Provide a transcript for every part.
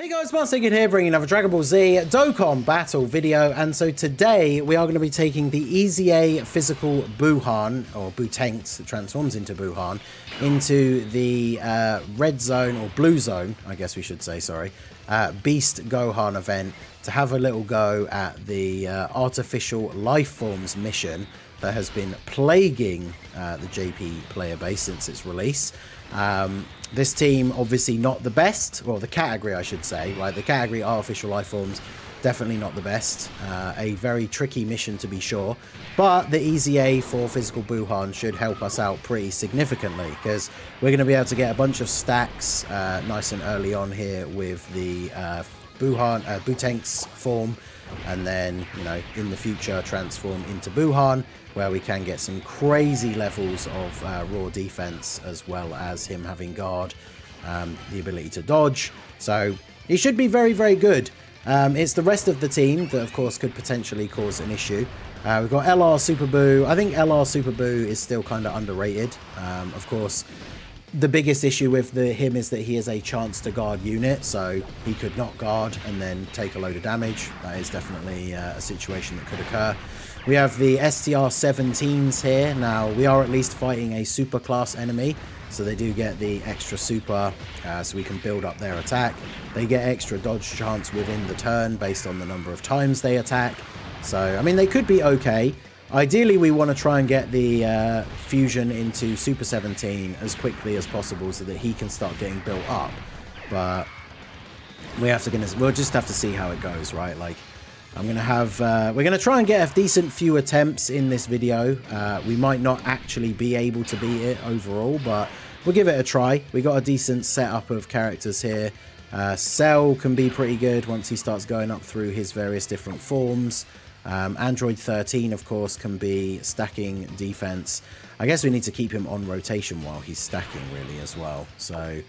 Hey guys, Master here bringing another Dragon Ball Z Dokkan battle video, and so today we are going to be taking the EZA physical BUUHAN, or BUUTANKS, that transforms into BUUHAN, into the red zone, or blue zone, I guess we should say, sorry, Beast Gohan event to have a little go at the artificial life forms mission that has been plaguing the JP player base since its release. This team, obviously not the best, well, the category, I should say, right? The category artificial life forms, definitely not the best. A very tricky mission to be sure, but the EZA for physical BUUHAN should help us out pretty significantly, because we're going to be able to get a bunch of stacks nice and early on here with the BUUTANKS form, and then, you know, in the future transform into BUUHAN, where we can get some crazy levels of raw defense, as well as him having guard, the ability to dodge. So he should be very, very good. It's the rest of the team that, of course, could potentially cause an issue. We've got LR Super Buu. I think LR Super Buu is still kind of underrated. Of course, the biggest issue with him is that he is a chance to guard unit, so he could not guard and then take a load of damage. That is definitely a situation that could occur. We have the STR-17s here. Now, we are at least fighting a super class enemy, so they do get the extra super, so we can build up their attack. They get extra dodge chance within the turn based on the number of times they attack. So, I mean, they could be okay. Ideally, we want to try and get the fusion into Super 17 as quickly as possible so that he can start getting built up. But we'll just have to see how it goes, right? Like, I'm going to have, we're going to try and get a decent few attempts in this video. We might not actually be able to beat it overall, but we'll give it a try. We got a decent setup of characters here. Cell can be pretty good once he starts going up through his various different forms. Android 13, of course, can be stacking defense. I guess we need to keep him on rotation while he's stacking, really, as well. So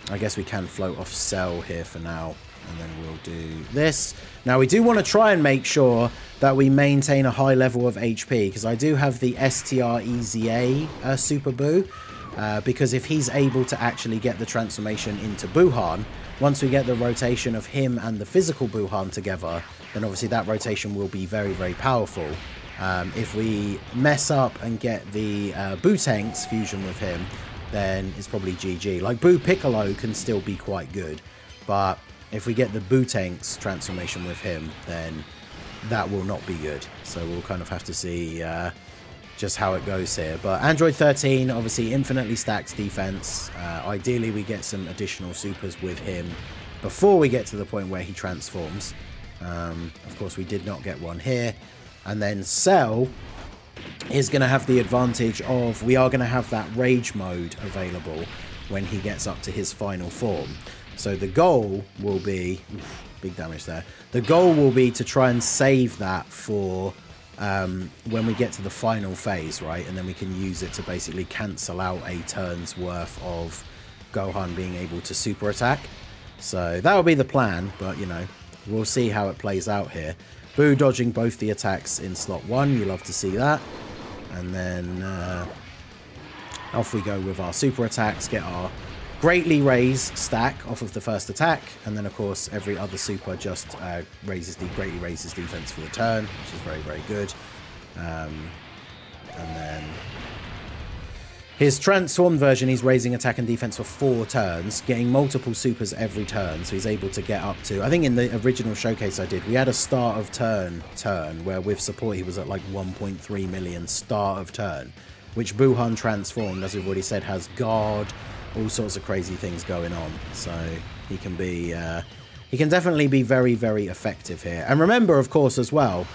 I guess we can float off Cell here for now, and then we'll do this. Now, we do want to try and make sure that we maintain a high level of HP, because I do have the STR-EZA Super Buu, because if he's able to actually get the transformation into BUUHAN, once we get the rotation of him and the physical BUUHAN together, then obviously that rotation will be very, very powerful. If we mess up and get the BUUTANKS fusion with him, then it's probably GG. Like, Buu Piccolo can still be quite good, but if we get the BUUTANKS transformation with him, then that will not be good. So we'll kind of have to see just how it goes here. But Android 13 obviously infinitely stacks defense. Ideally, we get some additional supers with him before we get to the point where he transforms. Of course, we did not get one here. And then Cell is going to have the advantage of, we are going to have that rage mode available when he gets up to his final form. So the goal will be, big damage there. The goal will be to try and save that for when we get to the final phase, right? And then we can use it to basically cancel out a turn's worth of Gohan being able to super attack. So that will be the plan, but, you know, we'll see how it plays out here. Buu dodging both the attacks in slot 1. You love to see that. And then off we go with our super attacks. Get our greatly raise stack off of the first attack. And then, of course, every other super just greatly raises defense for the turn, which is very, very good. And then his transformed version, he's raising attack and defense for 4 turns, getting multiple supers every turn, so he's able to get up to, I think in the original showcase I did, we had a start of turn where with support he was at like 1.3 million start of turn, which BUUHAN transformed, as we've already said, has guard, all sorts of crazy things going on, so he can be, he can definitely be very, very effective here. And remember, of course, as well,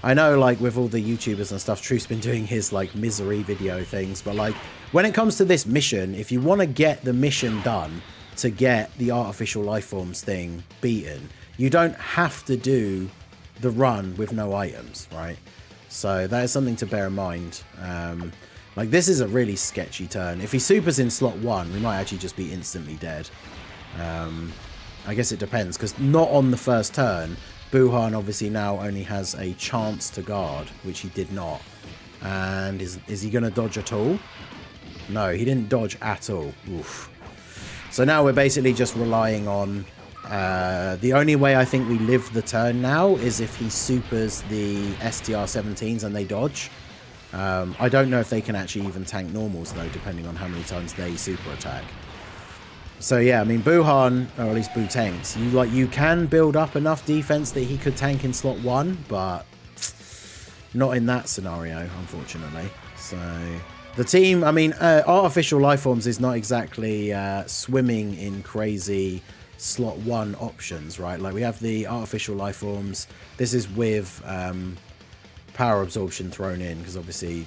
I know, like, with all the YouTubers and stuff, Truth's been doing his, like, misery video things, but, like, when it comes to this mission, if you want to get the mission done to get the artificial life forms thing beaten, you don't have to do the run with no items, right? So that is something to bear in mind. Like, this is a really sketchy turn. If he supers in slot 1, we might actually just be instantly dead. I guess it depends, because not on the first turn, BUUHAN obviously now only has a chance to guard, which he did not. And is he going to dodge at all? No, he didn't dodge at all. Oof. So now we're basically just relying on The only way I think we live the turn now is if he supers the STR-17s and they dodge. I don't know if they can actually even tank normals, though, depending on how many times they super attack. So, yeah, I mean, BUUHAN, or at least BUUHANs, you can build up enough defense that he could tank in slot 1, but not in that scenario, unfortunately. So, the team, I mean, Artificial Lifeforms is not exactly swimming in crazy slot 1 options, right? Like, we have the Artificial Lifeforms. This is with power absorption thrown in, because obviously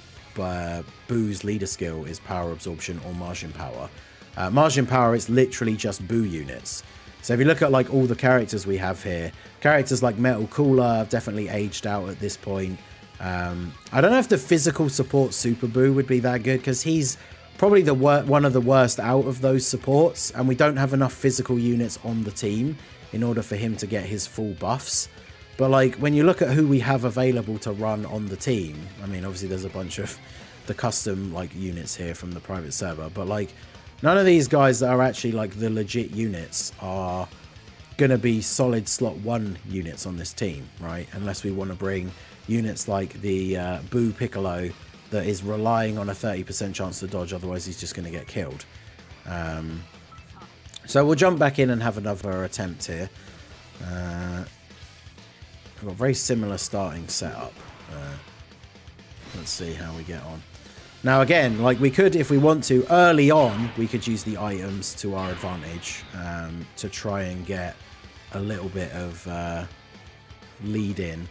Boo's leader skill is power absorption or margin power. Margin power is literally just Boo units. So if you look at like all the characters we have here, characters like Metal Cooler have definitely aged out at this point. I don't know if the physical support Super Boo would be that good, because he's probably one of the worst out of those supports, and we don't have enough physical units on the team in order for him to get his full buffs. But like when you look at who we have available to run on the team, I mean obviously there's a bunch of the custom like units here from the private server, but like none of these guys that are actually like the legit units are gonna be solid slot 1 units on this team, right? Unless we want to bring units like the Boo Piccolo that is relying on a 30% chance to dodge, otherwise he's just going to get killed. So we'll jump back in and have another attempt here. We've got a very similar starting setup. Let's see how we get on. Now again, like we could, if we want to, early on, we could use the items to our advantage to try and get a little bit of lead in.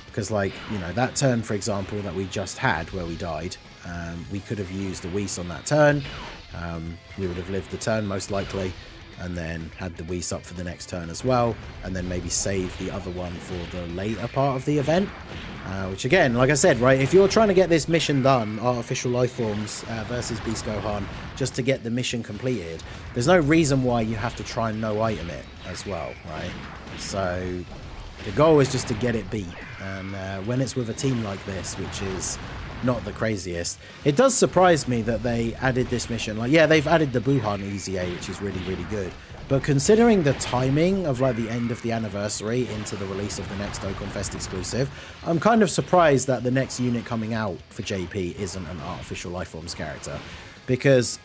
Because, like, you know, that turn, for example, that we just had where we died, we could have used a Whis on that turn. We would have lived the turn, most likely, and then had the Whis up for the next turn as well, and then maybe save the other one for the later part of the event. Which, again, like I said, right, if you're trying to get this mission done, Artificial Lifeforms versus Beast Gohan, just to get the mission completed, there's no reason why you have to try and no-item it as well, right? So the goal is just to get it beat. And when it's with a team like this, which is not the craziest, it does surprise me that they added this mission. Like, yeah, they've added the BUUHAN EZA, which is really, really good. But considering the timing of like the end of the anniversary into the release of the next Dokkan Fest exclusive, I'm kind of surprised that the next unit coming out for JP isn't an Artificial Lifeforms character. Because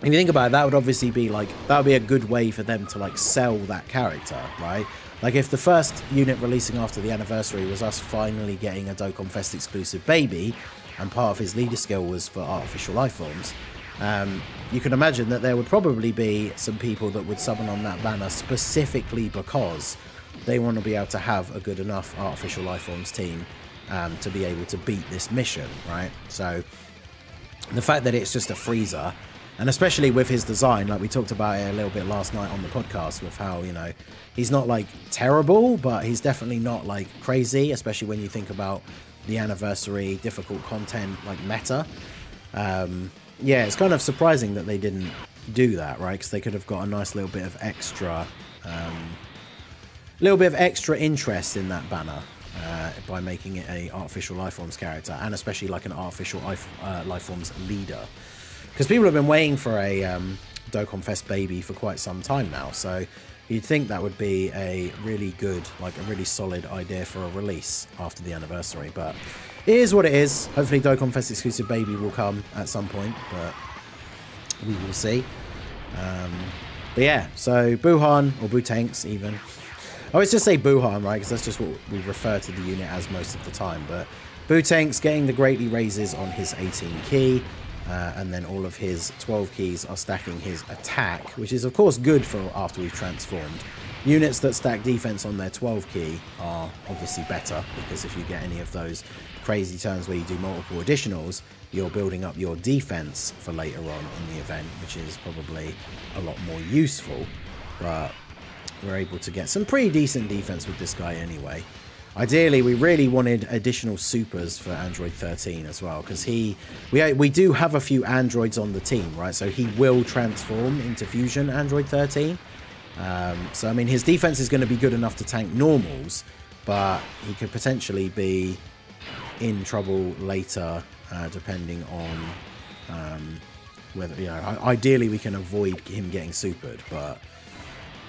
if you think about it, that would obviously be like, that would be a good way for them to like sell that character, right? Like if the first unit releasing after the anniversary was us finally getting a Dokkan Fest exclusive baby, and part of his leader skill was for Artificial Lifeforms, you can imagine that there would probably be some people that would summon on that banner specifically because they want to be able to have a good enough Artificial Lifeforms team to be able to beat this mission, right? So the fact that it's just a freezer, and especially with his design, like we talked about it a little bit last night on the podcast, with how, you know, he's not like terrible, but he's definitely not like crazy, especially when you think about the anniversary difficult content like meta. Yeah, it's kind of surprising that they didn't do that, right? Because they could have got a nice little bit of extra interest in that banner by making it a Artificial Lifeforms character, and especially like an Artificial Lifeforms leader. Because people have been waiting for a Dokkan Fest baby for quite some time now, so you'd think that would be a really good, like a really solid idea for a release after the anniversary, but it is what it is. Hopefully Dokkan Fest exclusive baby will come at some point, but we will see. But yeah, so BUUHAN, or BUUHANs even. I always just say BUUHAN, right, because that's just what we refer to the unit as most of the time, but BUUHANs getting the greatly raises on his 18 key. And then all of his 12 keys are stacking his attack, which is of course good for after we've transformed. Units that stack defense on their 12 key are obviously better, because if you get any of those crazy turns where you do multiple additionals, you're building up your defense for later on in the event, which is probably a lot more useful. But we're able to get some pretty decent defense with this guy anyway. Ideally, we really wanted additional supers for Android 13 as well, because we do have a few androids on the team, right? So he will transform into Fusion Android 13. So, I mean, his defense is going to be good enough to tank normals, but he could potentially be in trouble later, depending on whether, you know, ideally we can avoid him getting supered, but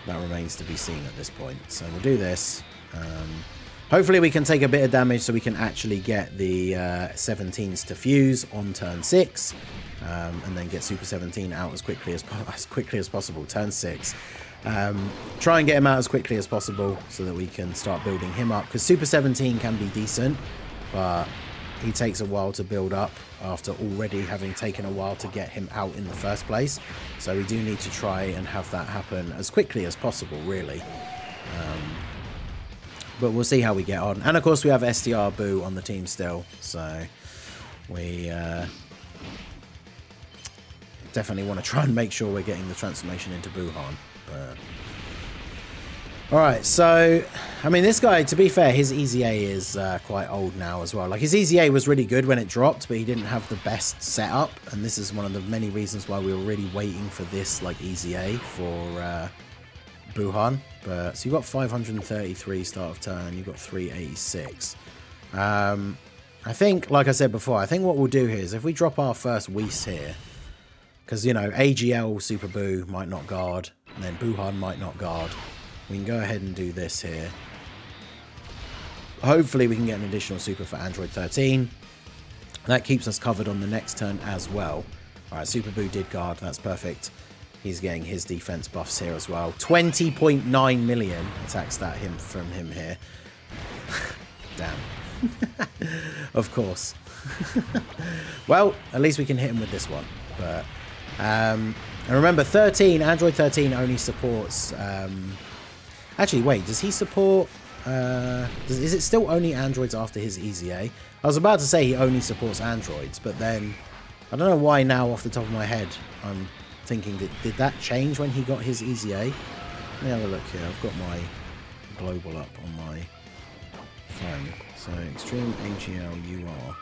that remains to be seen at this point. So we'll do this. Hopefully we can take a bit of damage so we can actually get the 17s to fuse on turn 6. And then get Super 17 out as quickly as possible. Turn 6. Try and get him out as quickly as possible so that we can start building him up. Because Super 17 can be decent, but he takes a while to build up after already having taken a while to get him out in the first place. So we do need to try and have that happen as quickly as possible, really. But we'll see how we get on. And of course we have STR Boo on the team still. So we definitely want to try and make sure we're getting the transformation into BUUHAN. But alright, so I mean, this guy, to be fair, his EZA is quite old now as well. Like, his EZA was really good when it dropped, but he didn't have the best setup, and this is one of the many reasons why we were really waiting for this, like, EZA for BUUHAN. But so you've got 533 start of turn, you've got 386. I think, like I said before, I think what we'll do here is if we drop our first Whis here, because, you know, AGL Super Boo might not guard, and then BUUHAN might not guard. We can go ahead and do this here. Hopefully we can get an additional super for Android 13. That keeps us covered on the next turn as well. Alright, Super Boo did guard. That's perfect. He's getting his defense buffs here as well. 20.9 million attack stat from him here. Damn. Of course. Well, at least we can hit him with this one. But and remember, Android 13 only supports... actually, wait, does he support... is it still only Androids after his EZA? I was about to say he only supports Androids, but then... I don't know why now, off the top of my head, I'm thinking that... Did that change when he got his EZA? Let me have a look here. I've got my global up on my phone. So, Extreme AGL UR.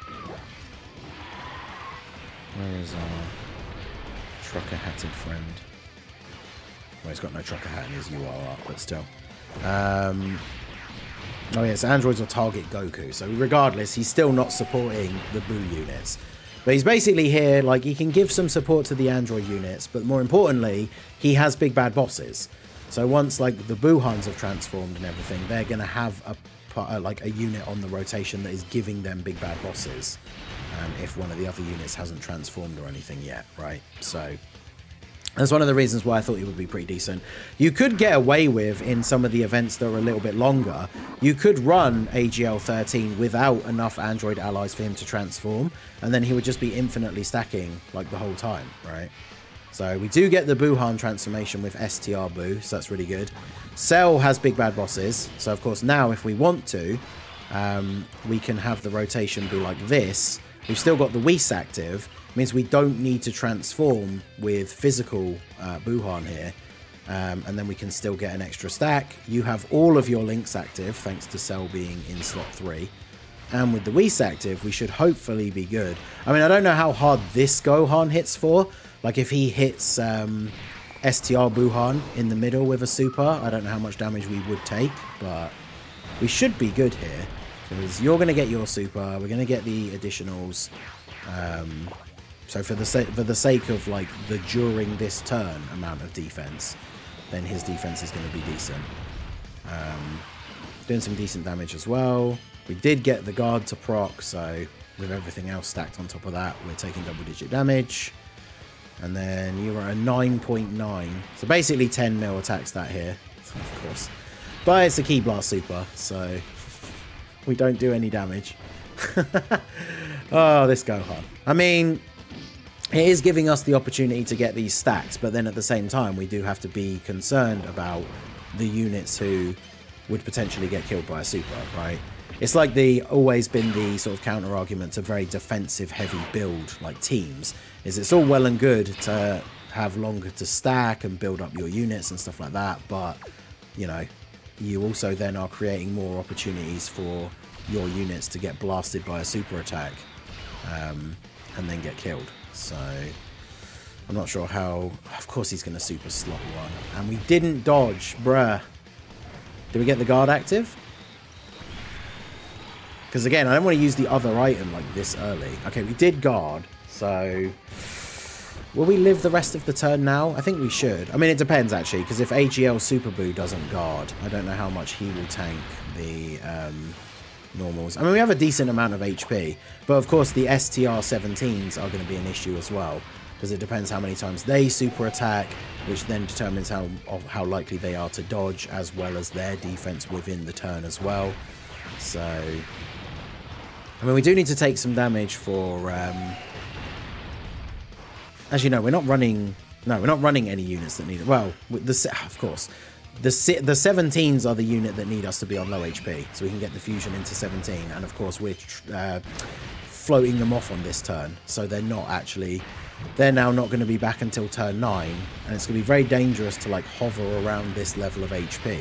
Where is our trucker-hatted friend? Well, he's got no trucker hat in his UR up, but still. Oh yes, Androids will target Goku. So regardless, he's still not supporting the Boo units. But he's basically here, like, he can give some support to the Android units, but more importantly, he has big bad bosses. So once, like, the BUUHANs have transformed and everything, they're going to have a unit on the rotation that is giving them big bad bosses. If one of the other units hasn't transformed or anything yet, right? So that's one of the reasons why I thought he would be pretty decent. You could get away with, in some of the events that are a little bit longer, you could run AGL 13 without enough Android allies for him to transform, and then he would just be infinitely stacking, like, the whole time, right? So we do get the BUUHAN transformation with STR Boo, so that's really good. Cell has big bad bosses, so of course now if we want to, we can have the rotation be like this. We've still got the Whis active, means we don't need to transform with physical BUUHAN here, and then we can still get an extra stack. You have all of your links active, thanks to Cell being in slot 3. And with the Whis active, we should hopefully be good. I mean, I don't know how hard this Gohan hits for. Like, if he hits STR BUUHAN in the middle with a super, I don't know how much damage we would take, but we should be good here. Because you're going to get your super, we're going to get the additionals. So for the sake of, like, the during this turn amount of defense, then his defense is going to be decent. Doing some decent damage as well. We did get the guard to proc, so with everything else stacked on top of that, we're taking double-digit damage. And then you are a 9.9. So basically 10 mil attack stat here, of course. But it's a Ki Blast super, so we don't do any damage. Oh, this Gohan. I mean, it is giving us the opportunity to get these stacks, but then at the same time, we do have to be concerned about the units who would potentially get killed by a super, right? It's like always been the sort of counter argument to very defensive heavy build like teams, is it's all well and good to have longer to stack and build up your units and stuff like that, but, you know, you also then are creating more opportunities for your units to get blasted by a super attack and then get killed. So I'm not sure how. Of course he's going to super slot 1, and we didn't dodge, bruh. Did we get the guard active? Because again, I don't want to use the other item like this early. Okay, we did guard, so Will we live the rest of the turn now? I think we should. I mean, it depends, actually, because if AGL Super Boo doesn't guard, I don't know how much he will tank the normals. I mean, we have a decent amount of HP, but of course the STR-17s are going to be an issue as well, because it depends how many times they super attack, which then determines how likely they are to dodge, as well as their defense within the turn as well. So, I mean, we do need to take some damage for... Actually, no, we're not running... No, we're not running any units that need it. Well, of course. The 17s are the unit that need us to be on low HP, so we can get the fusion into 17. And of course, we're floating them off on this turn, so they're not actually... They're now not going to be back until turn 9, and it's going to be very dangerous to like hover around this level of HP.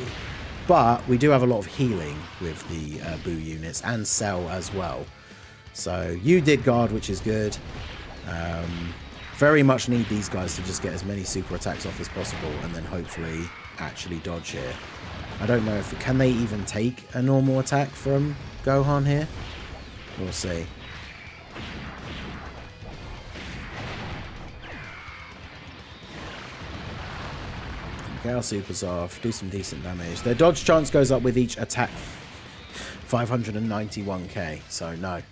But we do have a lot of healing with the Boo units, and Cell as well. So you did guard, which is good. Very much need these guys to just get as many super attacks off as possible, and then hopefully actually dodge here. I don't know if... Can they even take a normal attack from Gohan here? We'll see. Get our supers off, do some decent damage. Their dodge chance goes up with each attack. 591k, so no.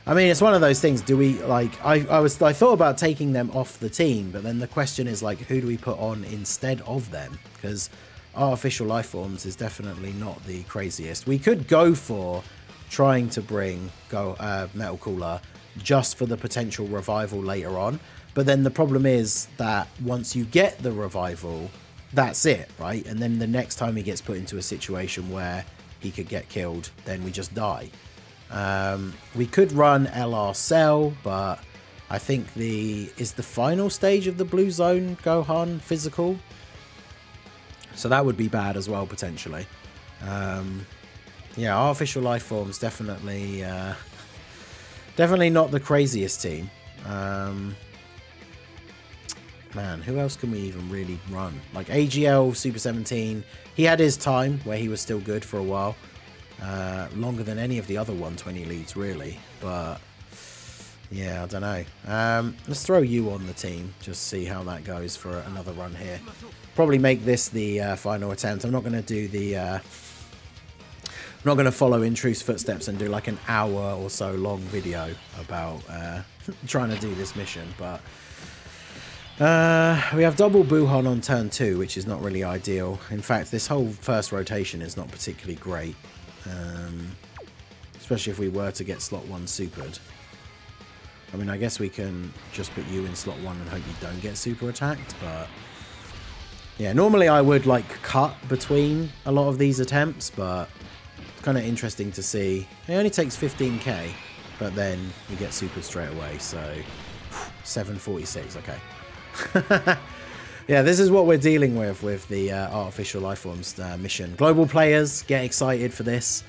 I mean, it's one of those things. Do we, like, I thought about taking them off the team, but then the question is, like, who do we put on instead of them? Because artificial life forms is definitely not the craziest. We could go for trying to bring Metal Cooler just for the potential revival later on, but then the problem is that once you get the revival, that's it, right? And then the next time he gets put into a situation where he could get killed, then we just die. We could run LR Cell, but I think is the final stage of the Blue Zone Gohan physical, so that would be bad as well potentially. Yeah, artificial life forms definitely not the craziest team. Man, who else can we even really run? Like AGL Super 17, he had his time where he was still good for a while. Longer than any of the other 120 leads, really. But, yeah, I don't know. Let's throw you on the team, just see how that goes for another run here. Probably make this the final attempt. I'm not going to do the... I'm not going to follow in Truth's footsteps and do like an hour or so long video about trying to do this mission, but... we have double BUUHAN on turn 2, which is not really ideal. In fact, this whole first rotation is not particularly great. Especially if we were to get slot 1 supered. I mean, I guess we can just put you in slot 1 and hope you don't get super attacked, but... Yeah, normally I would, like, cut between a lot of these attempts, but it's kind of interesting to see. It only takes 15k, but then we get super straight away, so... 746, okay. Yeah, this is what we're dealing with the artificial life forms mission. Global players get excited for this.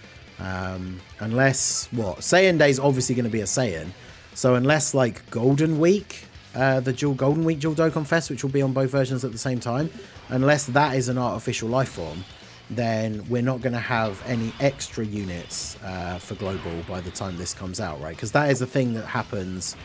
Unless, what? Saiyan Day is obviously going to be a Saiyan. So unless, like, Golden Week, the Golden Week Dual Dokkan Fest, which will be on both versions at the same time, unless that is an artificial life form, then we're not going to have any extra units for Global by the time this comes out, right? Because that is a thing that happens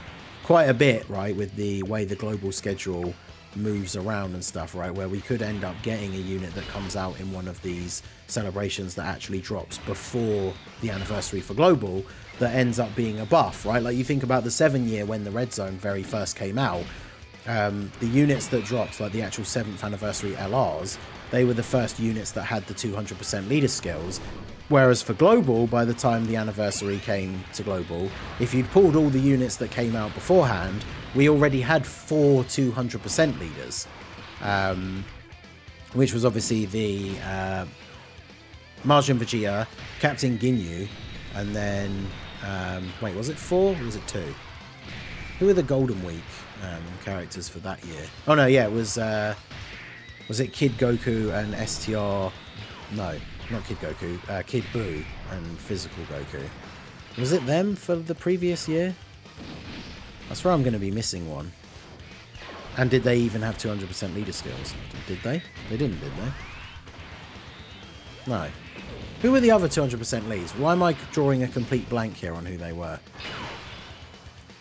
quite a bit, right, with the way the Global schedule moves around and stuff, right, where we could end up getting a unit that comes out in one of these celebrations that actually drops before the anniversary for Global that ends up being a buff, right? Like, you think about the 7 year when the Red Zone very first came out, the units that dropped, like the actual 7th anniversary LRs, they were the first units that had the 200% leader skills. Whereas for Global, by the time the anniversary came to Global, if you'd pulled all the units that came out beforehand, we already had 4 200% leaders. Which was obviously the Majin Vegeta, Captain Ginyu, and then... wait, was it 4 or was it 2? Who were the Golden Week characters for that year? Oh no, yeah, it was it Kid Goku and STR... No. Not Kid Goku, Kid Buu and Physical Goku. Was it them for the previous year? That's where I'm going to be missing one. And did they even have 200% leader skills? Did they? They didn't, did they? No. Who were the other 200% leads? Why am I drawing a complete blank here on who they were?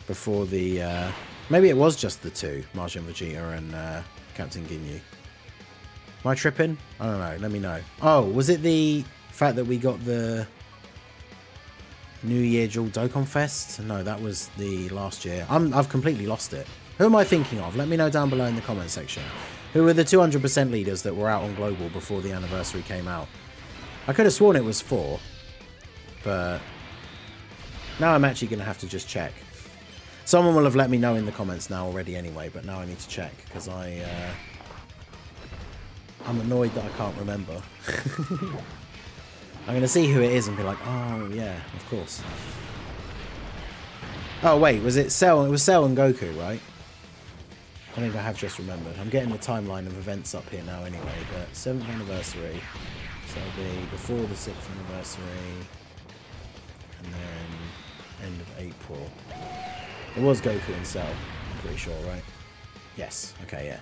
Before the... Maybe it was just the two, Majin Vegeta and Captain Ginyu. Am I tripping? I don't know. Let me know. Oh, was it the fact that we got the New Year Duel Dokkan Fest? No, that was the last year. I've completely lost it. Who am I thinking of? Let me know down below in the comment section. Who were the 200% leaders that were out on Global before the anniversary came out? I could have sworn it was 4, but now I'm actually going to have to just check. Someone will have let me know in the comments now already anyway, but now I need to check because I'm annoyed that I can't remember. I'm going to see who it is and be like, oh yeah, of course. Oh wait, was it Cell? It was Cell and Goku, right? I think I have just remembered. I'm getting the timeline of events up here now anyway, but 7th anniversary, so it'll be before the 6th anniversary, and then end of April. It was Goku and Cell, I'm pretty sure, right? Yes, okay, yeah.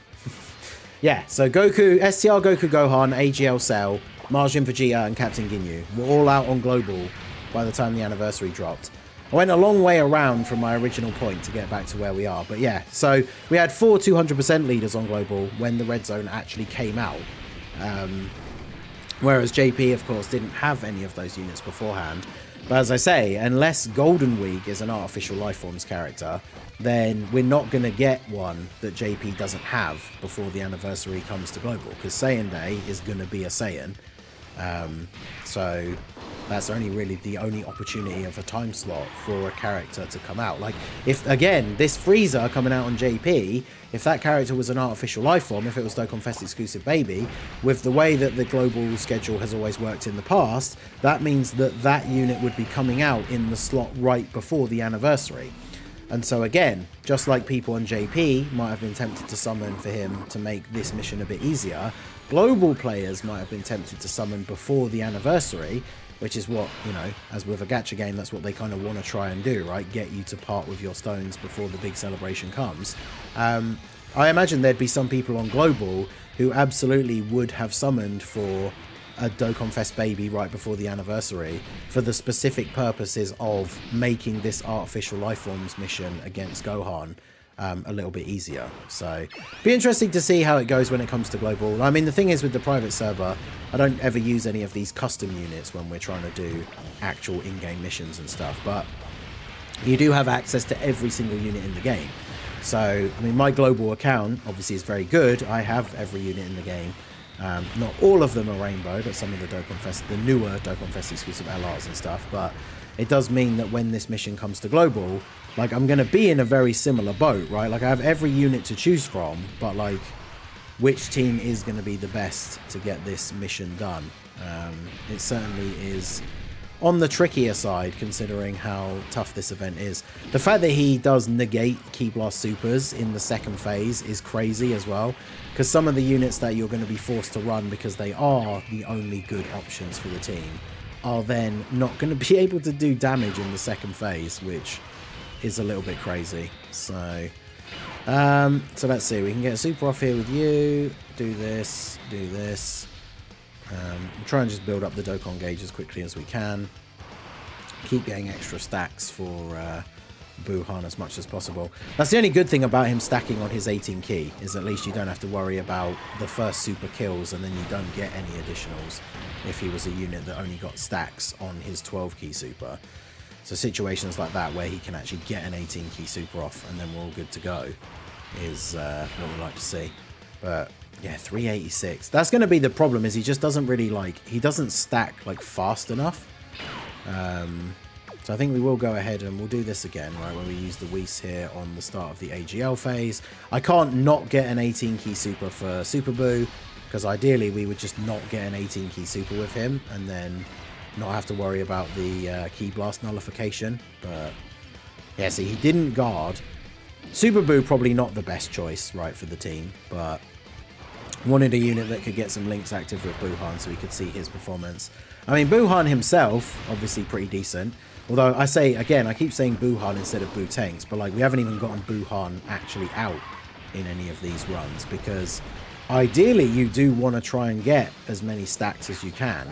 Yeah, so Goku, STR Goku Gohan, AGL Cell, Majin Vegeta and Captain Ginyu were all out on Global by the time the anniversary dropped. I went a long way around from my original point to get back to where we are, but yeah, so we had 4 200% leaders on Global when the Red Zone actually came out. Whereas JP, of course, didn't have any of those units beforehand. But as I say, unless Golden Week is an artificial lifeforms character, then we're not going to get one that JP doesn't have before the anniversary comes to Global, because Saiyan Day is going to be a Saiyan. So that's only really the only opportunity of a time slot for a character to come out. Like, if, again, this Frieza coming out on JP, if that character was an artificial life form, if it was Dokkan Fest exclusive baby, with the way that the global schedule has always worked in the past, that means that that unit would be coming out in the slot right before the anniversary. And so again, just like people on JP might have been tempted to summon for him to make this mission a bit easier, global players might have been tempted to summon before the anniversary, which is what, you know, as with a gacha game, that's what they kind of want to try and do, right? Get you to part with your stones before the big celebration comes. I imagine there'd be some people on Global who absolutely would have summoned for a Dokkan Fest baby right before the anniversary for the specific purposes of making this artificial lifeforms mission against Gohan a little bit easier. So be interesting to see how it goes when it comes to Global. I mean, the thing is with the private server, I don't ever use any of these custom units when we're trying to do actual in-game missions and stuff, but you do have access to every single unit in the game. So, I mean, my global account obviously is very good. I have every unit in the game. Not all of them are rainbow, but some of the Dokkan Fest, the newer Dokkan Fest exclusive LRs and stuff, but it does mean that when this mission comes to Global, like, I'm going to be in a very similar boat, right? Like, I have every unit to choose from, but, like, which team is going to be the best to get this mission done? It certainly is on the trickier side, considering how tough this event is. The fact that he does negate Ki Blast Supers in the second phase is crazy as well, because some of the units that you're going to be forced to run because they are the only good options for the team are then not going to be able to do damage in the second phase, which is a little bit crazy. So let's see, we can get a super off here with you, do this, do this. We'll try and just build up the Dokkan gauge as quickly as we can. Keep getting extra stacks for BUUHAN as much as possible. That's the only good thing about him stacking on his 18 key, is at least you don't have to worry about the first super kills and then you don't get any additionals if he was a unit that only got stacks on his 12 key super. So situations like that where he can actually get an 18 key super off and then we're all good to go is what we like to see. But yeah, 386. That's going to be the problem, is he just doesn't really, like, he doesn't stack, like, fast enough. So I think we will go ahead and we'll do this again, right, where we use the Whis here on the start of the AGL phase. I can't not get an 18 key super for Super Buu, because ideally we would just not get an 18 key super with him and then not have to worry about the Ki Blast nullification. But yeah, see, he didn't guard. Super Buu probably not the best choice, right, for the team, but wanted a unit that could get some links active with BUUHAN so we could see his performance. I mean, BUUHAN himself, obviously pretty decent. Although I say, again, I keep saying BUUHAN instead of BUUTANKS, but like we haven't even gotten BUUHAN actually out in any of these runs, because ideally you do want to try and get as many stacks as you can.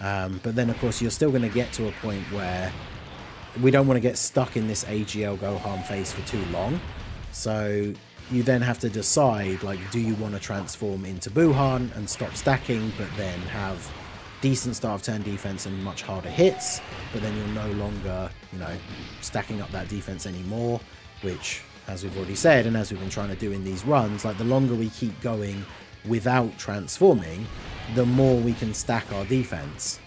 But then, of course, you're still going to get to a point where we don't want to get stuck in this AGL Gohan phase for too long. So you then have to decide, like, do you want to transform into BUUHAN and stop stacking, but then have decent start of turn defense and much harder hits, but then you're no longer, you know, stacking up that defense anymore, which, as we've already said, and as we've been trying to do in these runs, like, the longer we keep going without transforming, the more we can stack our defense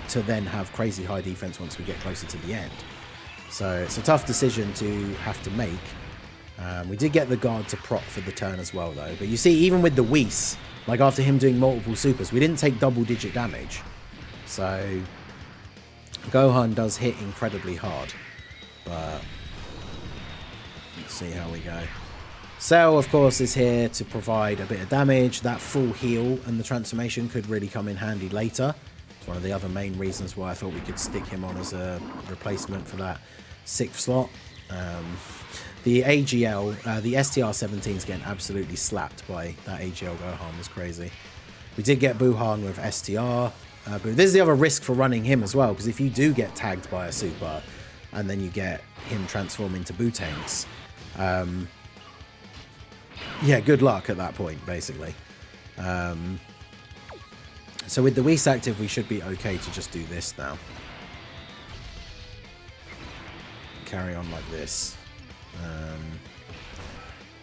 to then have crazy high defense once we get closer to the end. So it's a tough decision to have to make. We did get the guard to proc for the turn as well, though. But you see, even with the Whis, like, after him doing multiple supers, we didn't take double-digit damage. So Gohan does hit incredibly hard. But let's see how we go. Cell, of course, is here to provide a bit of damage. That full heal and the transformation could really come in handy later. It's one of the other main reasons why I thought we could stick him on as a replacement for that 6th slot. The AGL, the STR-17 is getting absolutely slapped by that AGL Gohan. Was crazy. We did get BUUHAN with STR, but this is the other risk for running him as well, because if you do get tagged by a super and then you get him transform into BUUTANKs, yeah, good luck at that point, basically. So with the Whis active, we should be okay to just do this now. Carry on like this.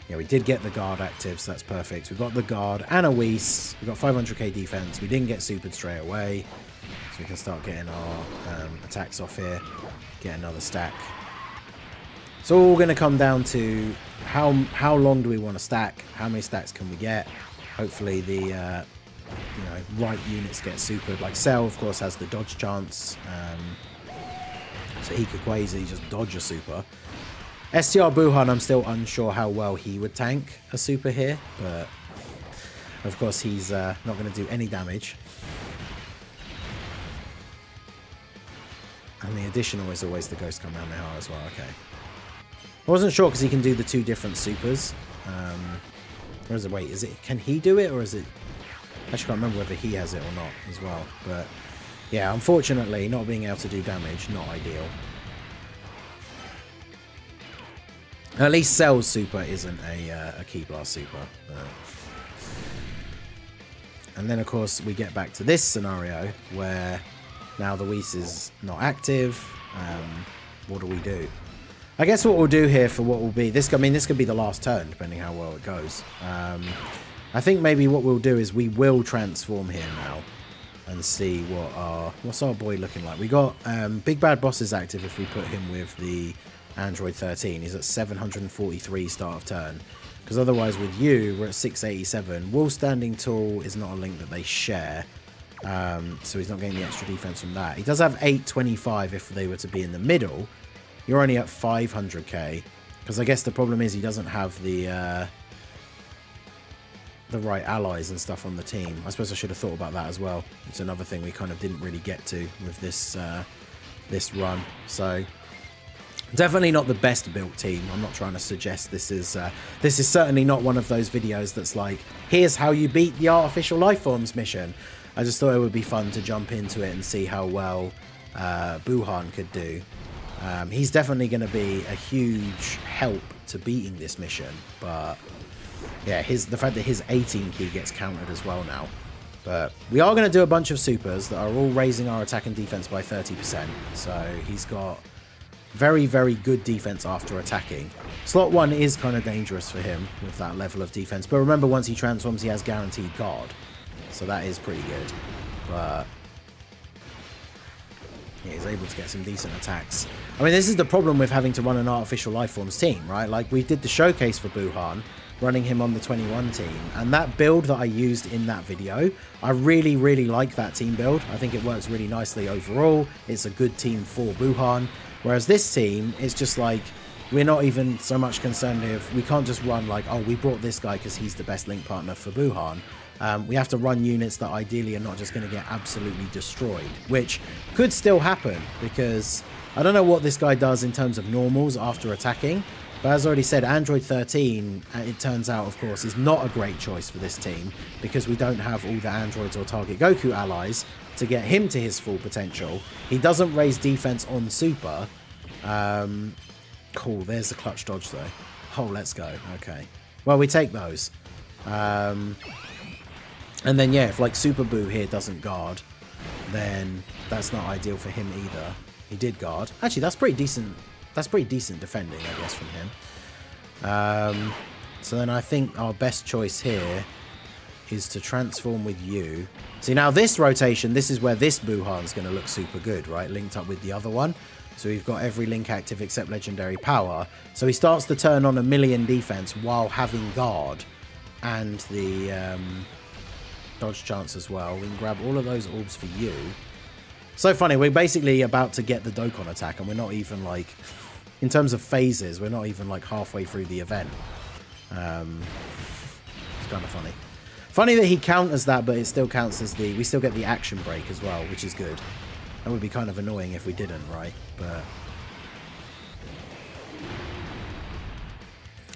Yeah, we did get the guard active, so that's perfect. We've got the guard and a Whis. We've got 500k defense. We didn't get supered straight away, so we can start getting our attacks off here. Get another stack. It's all going to come down to how long do we want to stack? How many stacks can we get? Hopefully the you know, right units get supered. Like Cell, of course, has the dodge chance, so he could quasi just dodge a super. STR BUUHAN, I'm still unsure how well he would tank a super here, but of course he's not going to do any damage. And the additional is always the Ghost Kamehameha as well. Okay. I wasn't sure because he can do the 2 different supers. Or is it, wait, is it, can he do it, or is it, I actually can't remember whether he has it or not as well. But yeah, unfortunately, not being able to do damage, not ideal. At least Cell's super isn't a Ki Blast super. And then, of course, we get back to this scenario where now the Whis is not active. What do we do? I guess what we'll do here for what will be this. I mean, this could be the last turn, depending how well it goes. I think maybe what we'll do is we will transform here now and see what's our boy looking like. We got Big Bad Boss is active if we put him with the Android 13. He's at 743 start of turn, because otherwise with you we're at 687. Wall Standing Tall is not a link that they share, so he's not getting the extra defense from that. He does have 825 if they were to be in the middle. You're only at 500k, because I guess the problem is he doesn't have the right allies and stuff on the team. I suppose I should have thought about that as well. It's another thing we kind of didn't really get to with this this run. So definitely not the best built team. I'm not trying to suggest this is certainly not one of those videos that's like, here's how you beat the Artificial Lifeforms mission. I just thought it would be fun to jump into it and see how well BUUHAN could do. He's definitely going to be a huge help to beating this mission, but yeah, the fact that his 18 key gets countered as well now. But we are going to do a bunch of supers that are all raising our attack and defense by 30%, so he's got very, very good defense after attacking. Slot 1 is kind of dangerous for him with that level of defense, but remember, once he transforms, he has guaranteed guard, so that is pretty good. But yeah, he's able to get some decent attacks. I mean, this is the problem with having to run an Artificial Lifeforms team, right? Like, we did the showcase for BUUHAN, running him on the 21 team, and that build that I used in that video, I really, really like that team build. I think it works really nicely overall. It's a good team for BUUHAN. Whereas this team is just like, we're not even so much concerned if we can't just run like, oh, we brought this guy because he's the best link partner for BUUHAN. We have to run units that ideally are not just going to get absolutely destroyed, which could still happen, because I don't know what this guy does in terms of normals after attacking, but as I already said, Android 13, it turns out, of course, is not a great choice for this team, because we don't have all the androids or target Goku allies to get him to his full potential. He doesn't raise defense on super. Cool, there's the clutch dodge though. Oh, let's go. Okay. Well, we take those. And then, yeah, if like Super Boo here doesn't guard, then that's not ideal for him either. He did guard. Actually, that's pretty decent. That's pretty decent defending, I guess, from him. So then I think our best choice here is to transform with you. See, now this rotation, this is where this BUUHAN's going to look super good, right? Linked up with the other one. So we've got every link active except legendary power. So he starts the turn on 1,000,000 defense while having guard and the dodge chance as well. We can grab all of those orbs for you. So funny, we're basically about to get the Dokkan attack and we're not even like, in terms of phases, we're not even like halfway through the event. It's kind of funny. Funny that he counters that, but it still counts as we still get the action break as well, which is good. That would be kind of annoying if we didn't, right? But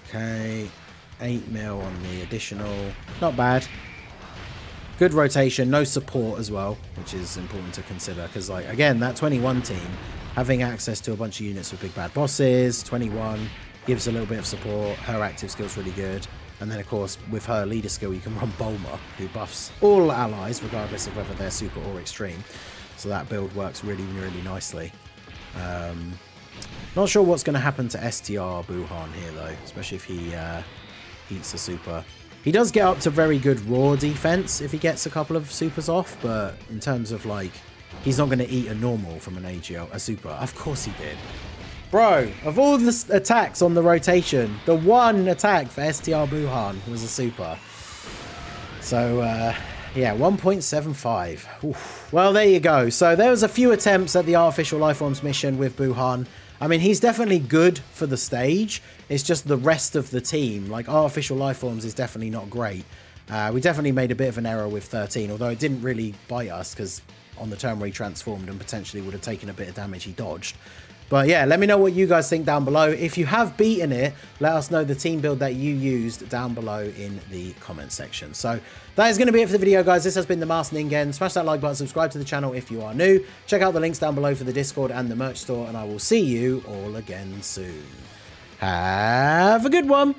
okay, 8 mil on the additional, not bad. Good rotation, no support as well, which is important to consider because, like, again, that 21 team having access to a bunch of units with big bad bosses. 21 gives a little bit of support. Her active skill's really good. And then, of course, with her leader skill, you can run Bulma, who buffs all allies, regardless of whether they're super or extreme. So that build works really, really nicely. Not sure what's going to happen to STR BUUHAN here, though, especially if he eats a super. He does get up to very good raw defense if he gets a couple of supers off, but in terms of, like, he's not going to eat a normal from an AGL, a super. Of course he did. Bro, of all the attacks on the rotation, the one attack for STR BUUHAN was a super. So, yeah, 1.75. Oof. Well, there you go. So there was a few attempts at the Artificial Lifeforms mission with BUUHAN. I mean, he's definitely good for the stage. It's just the rest of the team. Like, Artificial Lifeforms is definitely not great. We definitely made a bit of an error with 13, although it didn't really bite us because on the turn where he transformed and potentially would have taken a bit of damage, he dodged. But yeah, let me know what you guys think down below. If you have beaten it, let us know the team build that you used down below in the comment section. So that is going to be it for the video, guys. This has been the Master Ningen. Smash that like button, subscribe to the channel if you are new. Check out the links down below for the Discord and the merch store, and I will see you all again soon. Have a good one.